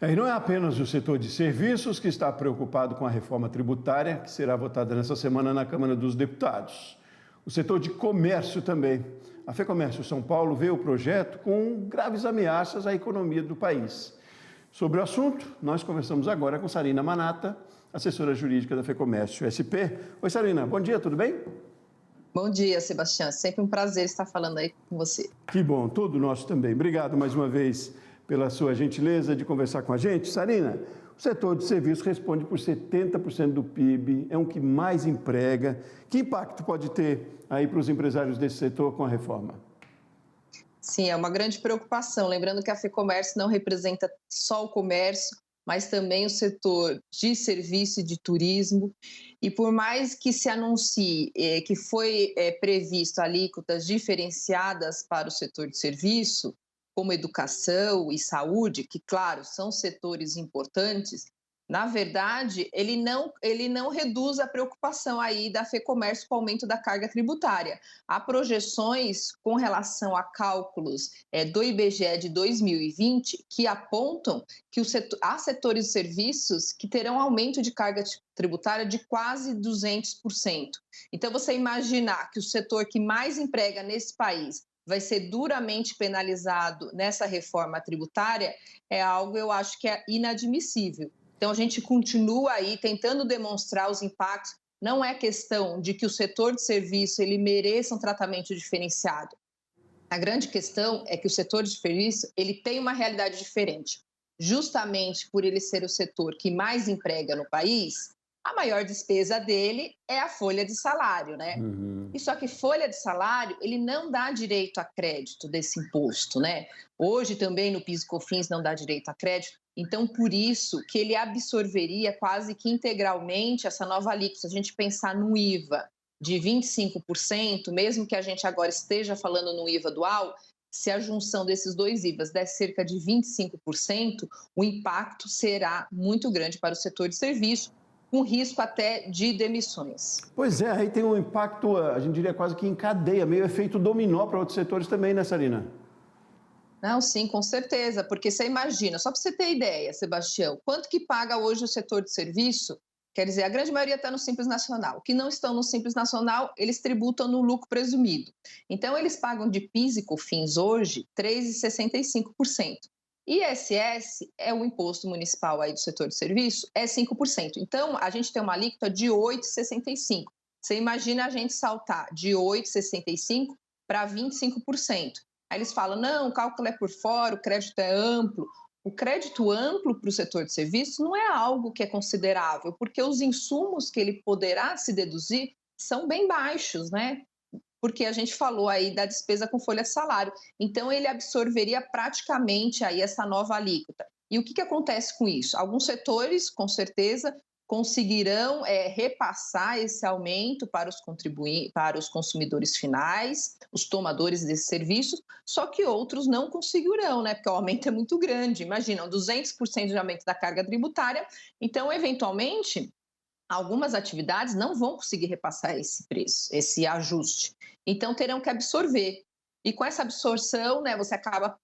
E não é apenas o setor de serviços que está preocupado com a reforma tributária, que será votada nessa semana na Câmara dos Deputados. O setor de comércio também. A FEComércio São Paulo vê o projeto com graves ameaças à economia do país. Sobre o assunto, nós conversamos agora com Sarina Manata, assessora jurídica da FEComércio SP. Oi, Sarina, bom dia, tudo bem? Bom dia, Sebastião. Sempre um prazer estar falando aí com você. Que bom, todo nosso também. Obrigado mais uma vez pela sua gentileza de conversar com a gente. Sarina, o setor de serviços responde por 70% do PIB, é um que mais emprega. Que impacto pode ter aí para os empresários desse setor com a reforma? Sim, é uma grande preocupação. Lembrando que a FEComércio não representa só o comércio, mas também o setor de serviço e de turismo. E por mais que se anuncie que foi previsto alíquotas diferenciadas para o setor de serviço, como educação e saúde, que, claro, são setores importantes, na verdade, ele não reduz a preocupação aí da FEComércio com o aumento da carga tributária. Há projeções com relação a cálculos do IBGE de 2020 que apontam que há setores de serviços que terão aumento de carga tributária de quase 200%. Então, você imaginar que o setor que mais emprega nesse país vai ser duramente penalizado nessa reforma tributária é algo, eu acho que é inadmissível. Então, a gente continua aí tentando demonstrar os impactos. Não é questão de que o setor de serviço ele mereça um tratamento diferenciado. A grande questão é que o setor de serviço ele tem uma realidade diferente. Justamente por ele ser o setor que mais emprega no país, a maior despesa dele é a folha de salário, né? E só que folha de salário, ele não dá direito a crédito desse imposto, né? Hoje também no PIS e COFINS não dá direito a crédito. Então, por isso que ele absorveria quase que integralmente essa nova alíquota. Se a gente pensar no IVA de 25%, mesmo que a gente agora esteja falando no IVA dual, se a junção desses dois IVAs der cerca de 25%, o impacto será muito grande para o setor de serviço, com risco até de demissões. Pois é, aí tem um impacto, a gente diria quase que em cadeia, meio efeito dominó para outros setores também, né, Sarina? Não, sim, com certeza, porque você imagina, só para você ter ideia, Sebastião, quanto que paga hoje o setor de serviço? Quer dizer, a grande maioria está no Simples Nacional. Que não estão no Simples Nacional, eles tributam no lucro presumido. Então, eles pagam de PIS e COFINS hoje 3,65%. ISS é o imposto municipal aí do setor de serviço, é 5%. Então, a gente tem uma alíquota de 8,65%. Você imagina a gente saltar de 8,65% para 25%. Aí eles falam, não, o cálculo é por fora, o crédito é amplo. O crédito amplo para o setor de serviço não é algo que é considerável, porque os insumos que ele poderá se deduzir são bem baixos, né? Porque a gente falou aí da despesa com folha de salário. Então, ele absorveria praticamente aí essa nova alíquota. E o que acontece com isso? Alguns setores, com certeza, conseguirão repassar esse aumento para os consumidores finais, os tomadores desses serviços, só que outros não conseguirão, né? Porque o aumento é muito grande. Imagina, 200% de aumento da carga tributária. Então, eventualmente, algumas atividades não vão conseguir repassar esse preço, esse ajuste. Então, terão que absorver. E com essa absorção, né, você acaba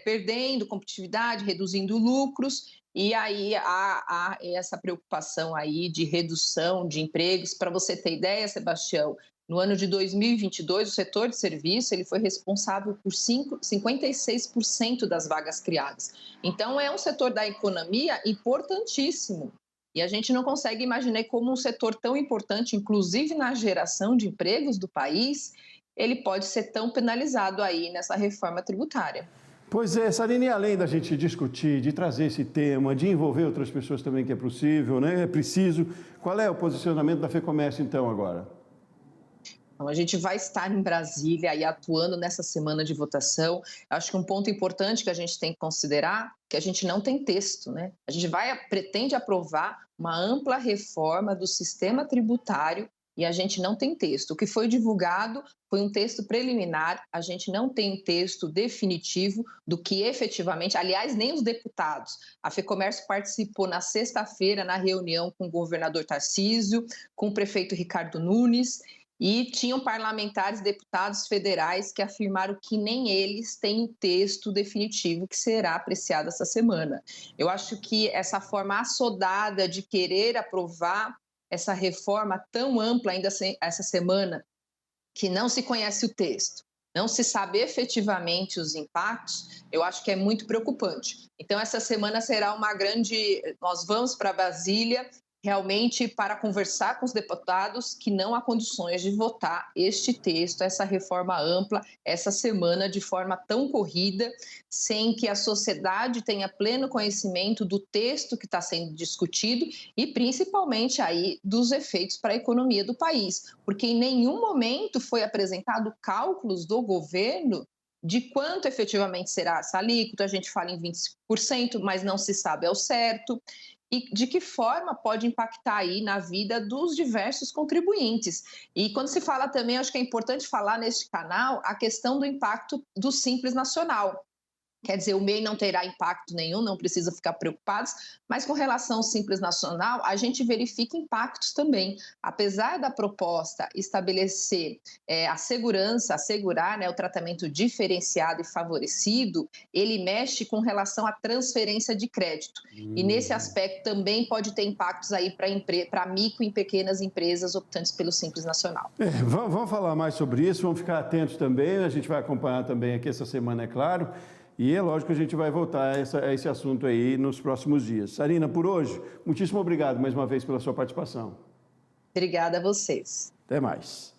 perdendo competitividade, reduzindo lucros, e aí há essa preocupação aí de redução de empregos. Para você ter ideia, Sebastião, no ano de 2022, o setor de serviço ele foi responsável por 56% das vagas criadas. Então, é um setor da economia importantíssimo. E a gente não consegue imaginar como um setor tão importante, inclusive na geração de empregos do país, ele pode ser tão penalizado aí nessa reforma tributária. Pois é, Sarina, e além da gente discutir, de trazer esse tema, de envolver outras pessoas também que é possível, né? É preciso. Qual é o posicionamento da FEComércio então agora? Então, a gente vai estar em Brasília aí atuando nessa semana de votação. Acho que um ponto importante que a gente tem que considerar é que a gente não tem texto, né? A gente pretende aprovar uma ampla reforma do sistema tributário e a gente não tem texto. O que foi divulgado foi um texto preliminar, a gente não tem um texto definitivo do que efetivamente, aliás, nem os deputados. A FEComércio participou na sexta-feira na reunião com o governador Tarcísio, com o prefeito Ricardo Nunes, E tinham parlamentares, deputados federais que afirmaram que nem eles têm o texto definitivo que será apreciado essa semana. Eu acho que essa forma assodada de querer aprovar essa reforma tão ampla ainda essa semana, que não se conhece o texto, não se sabe efetivamente os impactos, eu acho que é muito preocupante. Então, essa semana será uma grande. Nós vamos para Brasília realmente para conversar com os deputados que não há condições de votar este texto, essa reforma ampla, essa semana de forma tão corrida, sem que a sociedade tenha pleno conhecimento do texto que está sendo discutido e principalmente aí dos efeitos para a economia do país, porque em nenhum momento foi apresentado cálculos do governo de quanto efetivamente será essa alíquota. A gente fala em 25%, mas não se sabe ao certo, e de que forma pode impactar aí na vida dos diversos contribuintes. E quando se fala também, acho que é importante falar neste canal a questão do impacto do Simples Nacional. Quer dizer, o MEI não terá impacto nenhum, não precisa ficar preocupados, mas com relação ao Simples Nacional, a gente verifica impactos também. Apesar da proposta estabelecer a segurança, assegurar, né, o tratamento diferenciado e favorecido, ele mexe com relação à transferência de crédito. E nesse aspecto também pode ter impactos aí para micro e pequenas empresas optantes pelo Simples Nacional. Vamos falar mais sobre isso, vamos ficar atentos também, a gente vai acompanhar também aqui essa semana, é claro. E é lógico que a gente vai voltar a esse assunto aí nos próximos dias. Sarina, por hoje, muitíssimo obrigado mais uma vez pela sua participação. Obrigada a vocês. Até mais.